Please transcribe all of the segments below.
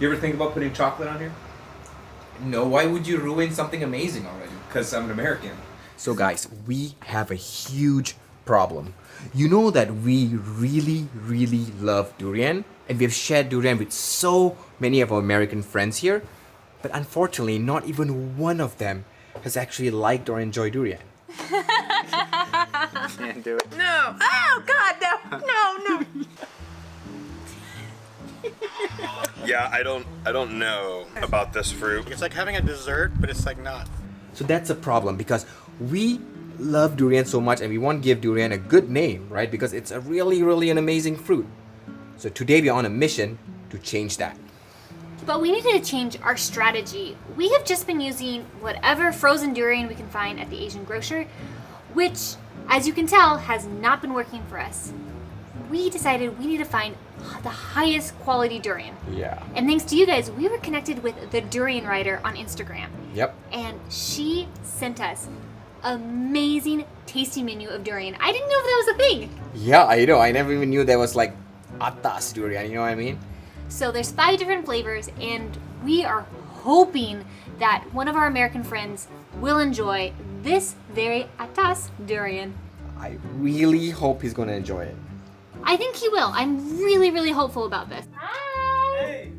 You ever think about putting chocolate on here? No, why would you ruin something amazing already? Because I'm an American. So guys, we have a huge problem. You know that we really love durian, and we have shared durian with so many of our American friends here, but unfortunately not even one of them has actually liked or enjoyed durian. Can't do it. No. Oh God, no. No. Yeah, I don't know about this fruit. It's like having a dessert, but it's like not. So that's a problem because we love durian so much and we want to give durian a good name, right? Because it's a really an amazing fruit. So today we are on a mission to change that. But we needed to change our strategy. We have just been using whatever frozen durian we can find at the Asian grocer, which, as you can tell, has not been working for us. We decided we need to find the highest quality durian. Yeah. And thanks to you guys, we were connected with the Durian Writer on Instagram. Yep. And she sent us amazing tasting menu of durian. I didn't know that was a thing. Yeah, I know. I never even knew there was like atas durian, you know what I mean? So there's 5 different flavors, and we are hoping that one of our American friends will enjoy this very atas durian. I really hope he's gonna enjoy it. I think he will. I'm really hopeful about this. Hi! Hey!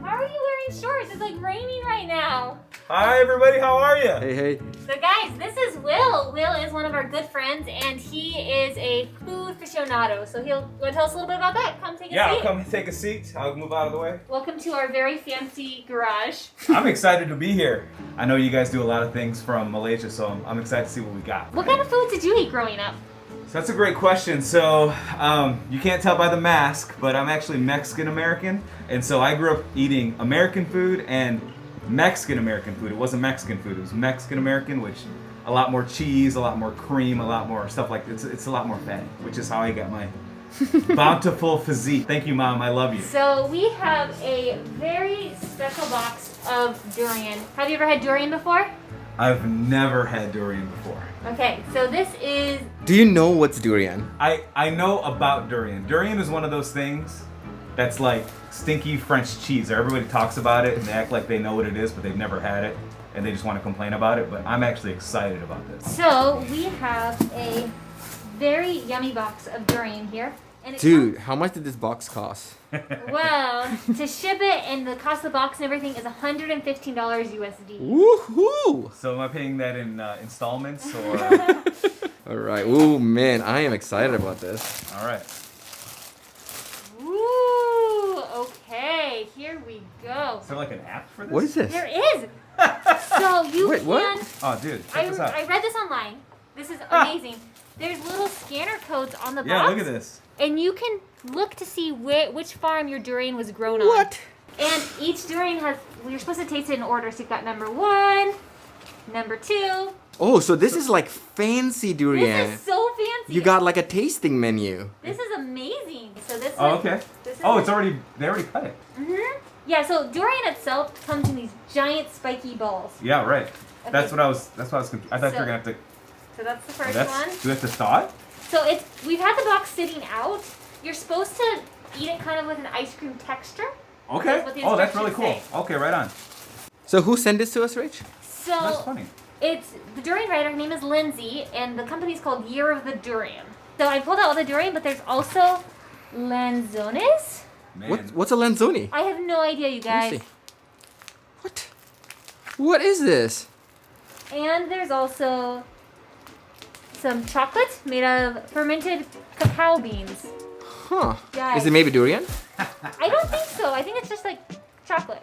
How are you wearing shorts? It's like raining right now. Hi everybody, how are you? Hey. So guys, this is Will. Will is one of our good friends, and he is a food aficionado. So you want to tell us a little bit about that? Come take a seat. Yeah, come take a seat. I'll move out of the way. Welcome to our very fancy garage. I'm excited to be here. I know you guys do a lot of things from Malaysia, so I'm excited to see what we got. What kind of food did you eat growing up? So that's a great question. So you can't tell by the mask, but I'm actually Mexican American, and so I grew up eating American food and Mexican American food. It wasn't Mexican food; it was Mexican American, which a lot more cheese, a lot more cream, a lot more stuff like that. It's a lot more fatty, which is how I got my bountiful physique. Thank you, Mom. I love you. So we have a very special box of durian. Have you ever had durian before? I've never had durian before. Okay, so this is... Do you know what's durian? I know about durian. Durian is one of those things that's like stinky French cheese. Everybody talks about it and they act like they know what it is, but they've never had it and they just want to complain about it. But I'm actually excited about this. So we have a very yummy box of durian here. And it Dude, how much did this box cost? Well, to ship it and the cost of the box and everything is $115 USD. Woohoo! So am I paying that in installments or? Alright, oh man, I am excited about this. All right. Ooh, okay, here we go. Is there like an app for this? What is this? There is. So you Wait, can. what? Oh, dude, check this out. I read this online. This is amazing. There's little scanner codes on the box. Yeah, look at this. And you can look to see which farm your durian was grown on. What? And each durian has, well, you're supposed to taste it in order. So you've got number 1, number 2. Oh, so this is like fancy durian. This is so fancy. You got like a tasting menu. This is amazing. So this Oh, one- okay. This is Oh, they already cut it. Yeah, so durian itself comes in these giant spiky balls. Yeah, right. Okay. That's what I was confused. I thought you were gonna have to. So that's the first Do one. we have to thaw it? So we've had the box sitting out. You're supposed to eat it kind of with an ice cream texture. Okay. That's what the Oh, that's really instructions cool. Okay, right on. So who sent this to us, Rich? So That's funny. it's the durian writer. Her name is Lindsay, and the company's called Year of the Durian. So I pulled out all the durian, but there's also lanzones. Man. What's a lanzoni? I have no idea, you Let me guys. see. What? What is this? And there's also some chocolate made of fermented cacao beans. Huh. Guys. Is it maybe durian? I don't think so. I think it's just like chocolate.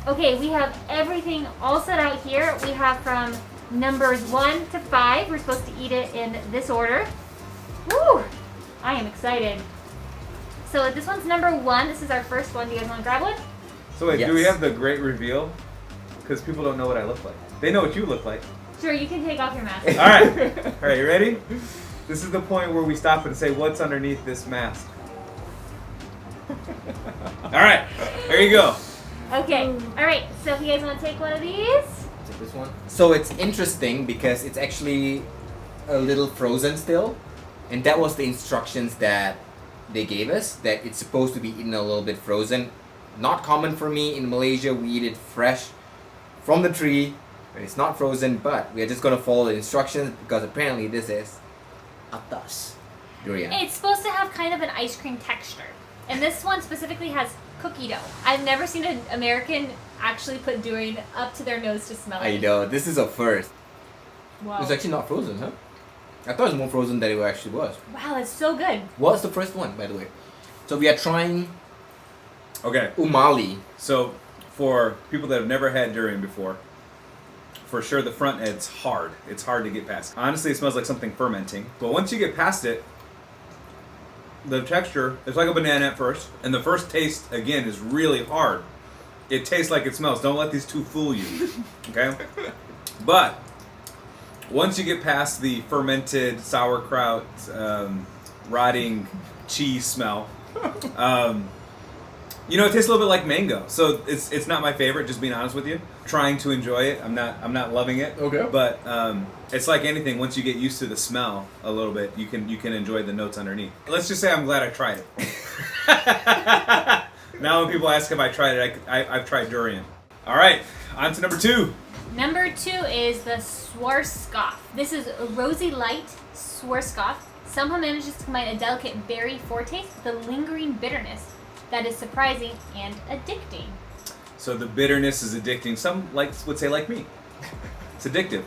Okay, we have everything all set out here. We have from numbers 1 to 5. We're supposed to eat it in this order. Woo! I am excited. So this one's number 1. This is our first one. Do you guys want to grab one? So wait, Yes. do we have the great reveal? Because people don't know what I look like. They know what you look like. Sure, you can take off your mask. All right. All right, you ready? This is the point where we stop and say, what's underneath this mask? All right, there you go. Okay, all right. So if you guys want to take one of these. Take this one. So it's interesting because it's actually a little frozen still. And that was the instructions that they gave us, that it's supposed to be eaten a little bit frozen. Not common for me. In Malaysia, we eat it fresh from the tree, and it's not frozen, but we are just going to follow the instructions because apparently this is atas durian. It's supposed to have kind of an ice cream texture. And this one specifically has cookie dough. I've never seen an American actually put durian up to their nose to smell it. I know, this is a first. Wow. It's actually not frozen, huh? I thought it was more frozen than it actually was. Wow, it's so good. What's the first one, by the way? So we are trying Okay. umali. So, for people that have never had durian before, for sure the front ed's hard. It's hard to get past. Honestly, it smells like something fermenting. But once you get past it, the texture, it's like a banana at first. And the first taste, again, is really hard. It tastes like it smells. Don't let these two fool you. Okay? But, once you get past the fermented sauerkraut, rotting cheese smell, you know, it tastes a little bit like mango. So it's not my favorite, just being honest with you. Trying to enjoy it. I'm not loving it. Okay. But it's like anything, once you get used to the smell a little bit, you can enjoy the notes underneath. Let's just say I'm glad I tried it. Now when people ask if I tried it, I've tried durian. All right, on to number 2. Number 2 is the Schwarzkopf. This is a rosy light Schwarzkopf. Somehow manages to combine a delicate berry foretaste with a lingering bitterness that is surprising and addicting. So the bitterness is addicting. Some would say like me. It's addictive.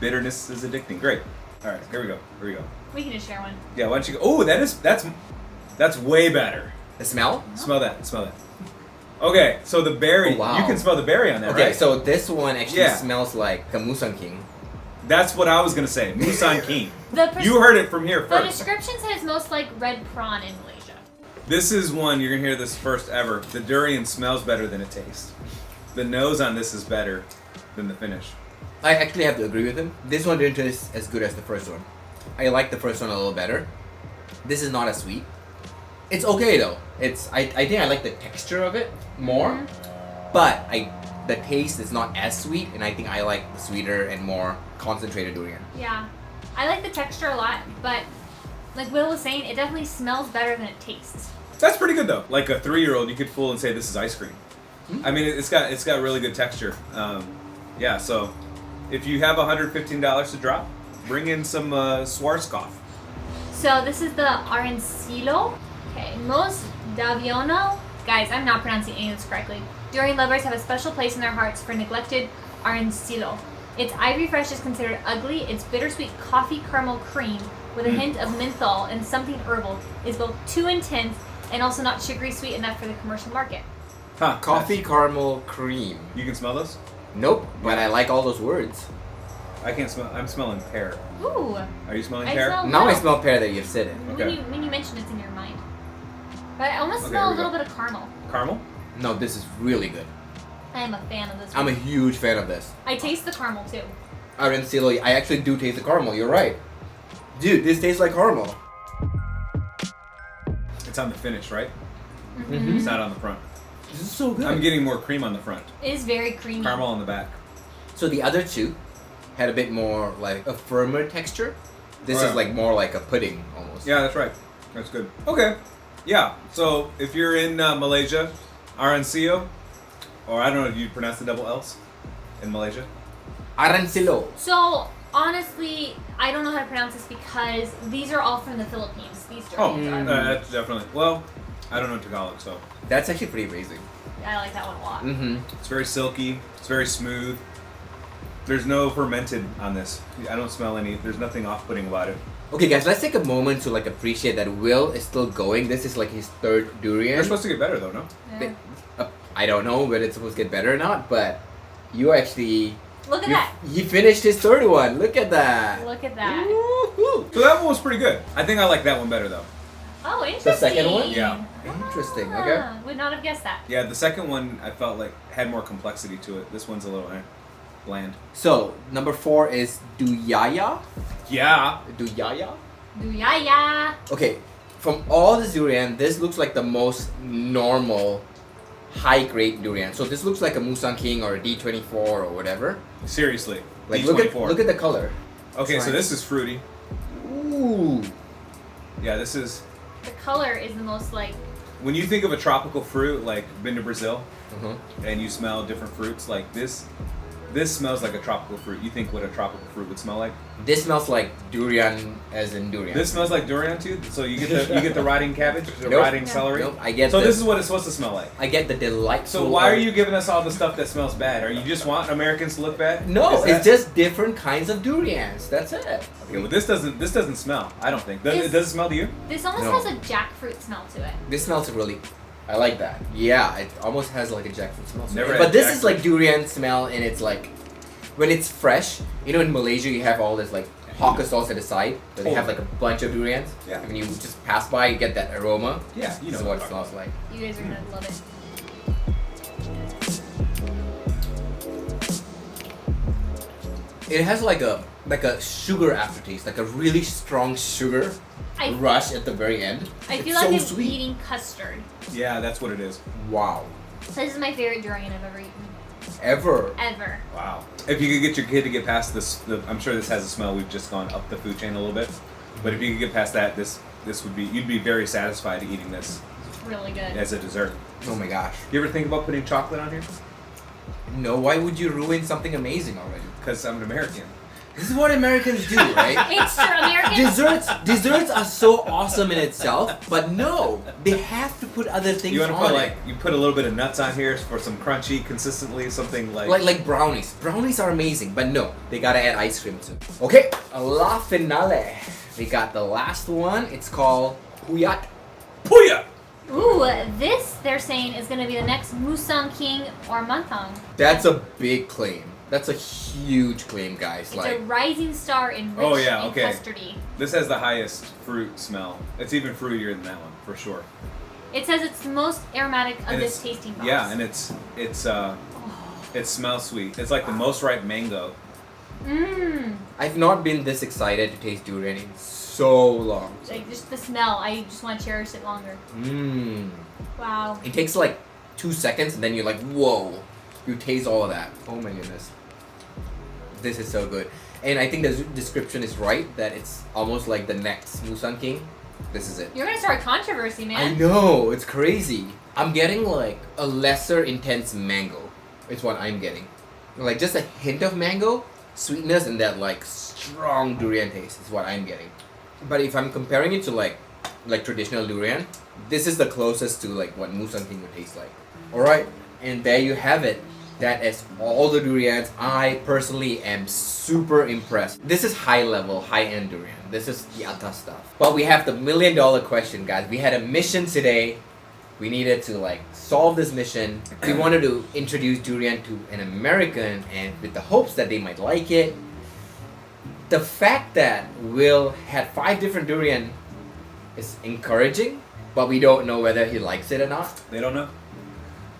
Bitterness is addicting. Great. All right, here we go. We can just share one. Yeah, why don't you go? Oh, that's way better. The smell? Smell that. Okay, so the berry. Oh, wow. You can smell the berry on that, Okay, right? so this one actually Yeah. smells like the Musang King. That's what I was gonna say. Musan King. The You heard it from here The first. description says most like red prawn in Malaysia. This is one, you're gonna hear this first ever. The durian smells better than it tastes. The nose on this is better than the finish. I actually have to agree with him. This one didn't taste as good as the first one. I like the first one a little better. This is not as sweet. It's okay though. I think I like the texture of it more, but the taste is not as sweet, and I think I like the sweeter and more concentrated durian. Yeah. I like the texture a lot, but like Will was saying, it definitely smells better than it tastes. That's pretty good though. Like a 3-year-old, you could fool and say this is ice cream. I mean, it's got really good texture. Yeah, so if you have $115 to drop, bring in some Schwarzkopf. So this is the Arencillo. Okay, most Daviono. Guys, I'm not pronouncing any of this correctly. Durian lovers have a special place in their hearts for neglected Arencillo. Its ivory fresh is considered ugly. Its bittersweet coffee caramel cream with a hint of menthol and something herbal is both too intense and also not sugary sweet enough for the commercial market. Huh, Coffee caramel cream. You can smell this? Nope, but I like all those words. I can't smell. I'm smelling pear. Ooh. Are you smelling I pear? smell- Now I No. smell pear that you've said it. Okay. When you mention it's in your mind. But I almost Okay, smell a here we little go. bit of caramel. Caramel? No, this is really good. I am a fan of this I'm one. a huge fan of this. I taste the caramel too. Arencillo, I actually do taste the caramel, you're right. Dude, this tastes like caramel. It's on the finish, right? Mm-hmm. It's not on the front. This is so good. I'm getting more cream on the front. It is very creamy. Caramel on the back. So the other two had a bit more like a firmer texture. This Oh, is yeah. like more like a pudding almost. Yeah, that's right. That's good. Okay. Yeah. So if you're in Malaysia, Arencillo, or I don't know if you pronounce the double L's in Malaysia. Arencillo. So honestly, I don't know how to pronounce this because these are all from the Philippines. These Oh, durians are. that's definitely. Well, I don't know Tagalog, so That's actually pretty amazing. I like that one a lot. Mm-hmm. it's very silky. It's very smooth. There's no fermented on this. I don't smell any. There's nothing off-putting about it. Okay guys, let's take a moment to like appreciate that Will is still going. This is like his third durian. They're supposed to get better though, no? Yeah. I don't know whether it's supposed to get better or not, but you actually... Look at that. He finished his third one. Look at that. Look at that. Woo-hoo. So that one was pretty good. I think I like that one better though. Oh, interesting. The second one? Yeah. Interesting, Ah, okay. Would not have guessed that. Yeah, the second one I felt like had more complexity to it. This one's a little bland. So, number 4 is DoYaya. Yeah. DoYaya? DoYaya. Okay, from all the durian, this looks like the most normal high-grade durian. So this looks like a Musang King or a D24 or whatever. Seriously. Like D24. look at the color. Okay, so Try. this is fruity. Ooh. Yeah, this is The color is the most like. when you think of a tropical fruit, like been to Brazil, Uh-huh. and you smell different fruits like this. This smells like a tropical fruit. You think what a tropical fruit would smell like? This smells like durian, as in durian. This smells like durian too. So you get the rotting cabbage, the Nope. rotting celery. Nope, I get So the- this is what it's supposed to smell like. I get the delightful. So why are you giving us all the stuff that smells bad? Are you just want Americans to look bad? No, Is it's that- just different kinds of durians. That's it. Okay, well this doesn't smell. I don't think. Does This- it smell to you? This almost No. has a jackfruit smell to it. This smells really. I like that. Yeah, it almost has like a jackfruit smell. to Never it. had But this is jackfruit. like durian smell, and it's like when it's fresh. You know, in Malaysia you have all this like hawker stalls at the side, where they have like a bunch of durians. Yeah. And when you just pass by, you get that aroma. Yeah, you This know is what it I'm smells talking like. You guys are gonna love it. It has like a sugar aftertaste, like a really strong sugar I rush at the very end. I It's feel like so I'm sweet. eating custard. about. Yeah, that's what it is. Wow. This is my favorite durian I've ever eaten. Ever. Ever. Wow. If you could get your kid to get past this, I'm sure this has a smell. We've just gone up the food chain a little bit, but if you could get past that, this would be you'd be very satisfied eating this It's really good. as a dessert. Oh my gosh. You ever think about putting chocolate on here? No, why would you ruin something amazing already? Because I'm an American. This is what Americans do, right? It's true. American. Desserts are so awesome in itself, but no, they have to put other things You want to on put it. like you put a little bit of nuts on here for some crunchy, consistently something Like brownies. Brownies are amazing, but no, they gotta add ice cream too. Okay, la finale. We got the last one. It's called Huyat. Puya. Ooh, this they're saying is gonna be the next Musang King or Mantang. That's a big claim. That's a huge claim, guys. It's Like, a rising star in rich Oh, yeah, and okay. custardy. This has the highest fruit smell. It's even fruitier than that one for sure. It says it's the most aromatic of And this it's- tasting box. Yeah, and it smells sweet. It's like the most ripe mango. Mmm. I've not been this excited to taste durian in so long. Like just the smell, I just want to cherish it longer. Mmm. Wow. It takes like 2 seconds, and then you're like, whoa. You taste all of that. Oh my goodness. This is so good. And I think the description is right, that it's almost like the next Musang King. This is it. You're gonna start controversy, I man. know, it's crazy. I'm getting like a lesser intense mango. It's what I'm getting. Like just a hint of mango, sweetness, and that like strong durian taste is what I'm getting. But if I'm comparing it to like traditional durian, this is the closest to like what Musang King would taste like. Alright, and there you have it. That is all the durians. I personally am super impressed. This is high level, high end durian. This is the atas stuff. But we have the $1 million question, guys. We had a mission today. We needed to like solve this mission. We wanted to introduce durian to an American, and with the hopes that they might like it. The fact that Will had 5 different durian is encouraging, but we don't know whether he likes it or not. They don't know.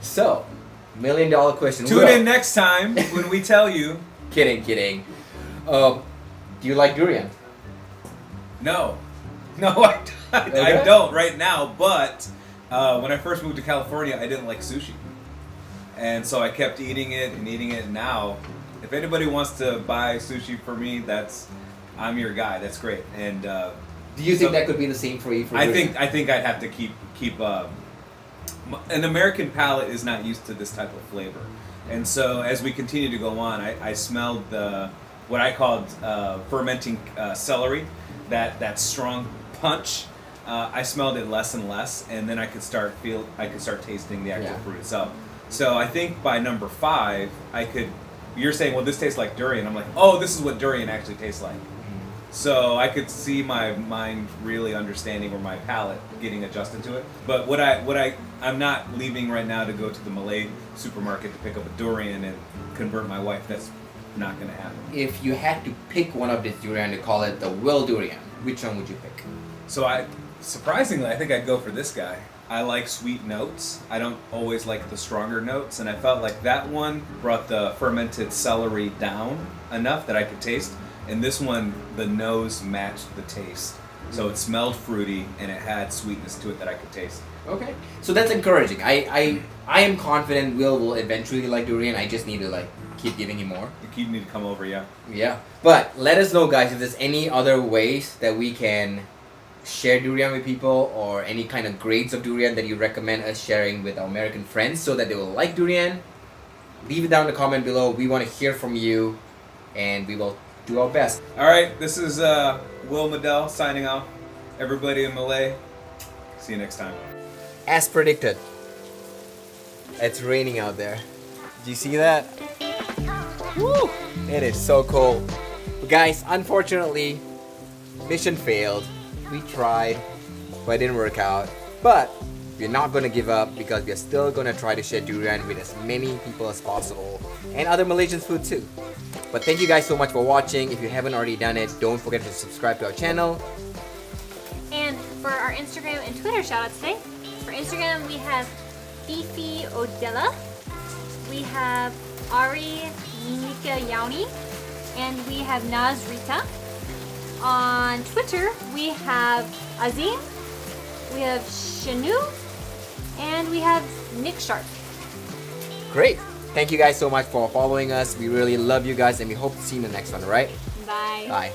So, $1 million question. Tune Will. in next time when we tell you. Kidding. Do you like durian? No, I Okay. don't right now. But when I first moved to California, I didn't like sushi, and so I kept eating it. And now, if anybody wants to buy sushi for me, I'm your guy. That's great. And Do you think So- that could be the same for you? For I durian? think I'd have to keep an American palate is not used to this type of flavor, and so as we continue to go on, I smelled what I called fermenting celery, that strong punch. I smelled it less and less, and then I could start tasting the actual Yeah. fruit itself. So I think by number 5, You're saying, well, this tastes like durian. I'm like, oh, this is what durian actually tastes like. So I could see my mind really understanding, or my palate getting adjusted to it. But I'm not leaving right now to go to the Malay supermarket to pick up a durian and convert my wife. That's not going to happen. If you had to pick one of this durian to call it the Will durian, which one would you pick? So surprisingly, I think I'd go for this guy. I like sweet notes. I don't always like the stronger notes, and I felt like that one brought the fermented celery down enough that I could taste. And this one, the nose matched the taste. So it smelled fruity, and it had sweetness to it that I could taste. Okay, so that's encouraging. I am confident will eventually like durian. I just need to keep giving him more. You need to come over, yeah. Yeah, but let us know, guys, if there's any other ways that we can share durian with people, or any kind of grades of durian that you recommend us sharing with our American friends so that they will like durian, leave it down in the comment below. We want to hear from you, and we will do our best. All right, this is Will Medell signing off. Everybody in Malay, see you next time. As predicted, it's raining out there. Do you see that? Woo! It is so cold. But guys, unfortunately, mission failed. We tried, but it didn't work out. But we're not gonna give up, because we're still gonna try to share durian with as many people as possible, and other Malaysian food too. But thank you guys so much for watching. If you haven't already done it, don't forget to subscribe to our channel. And for our Instagram and Twitter shoutouts today, for Instagram we have Fifi Odella, we have Ari Nika Yauni, and we have Naz Rita. On Twitter we have Azim, we have Shanu, and we have Nick Sharp. Great. Thank you guys so much for following us. We really love you guys, and we hope to see you in the next one, alright? Bye. Bye.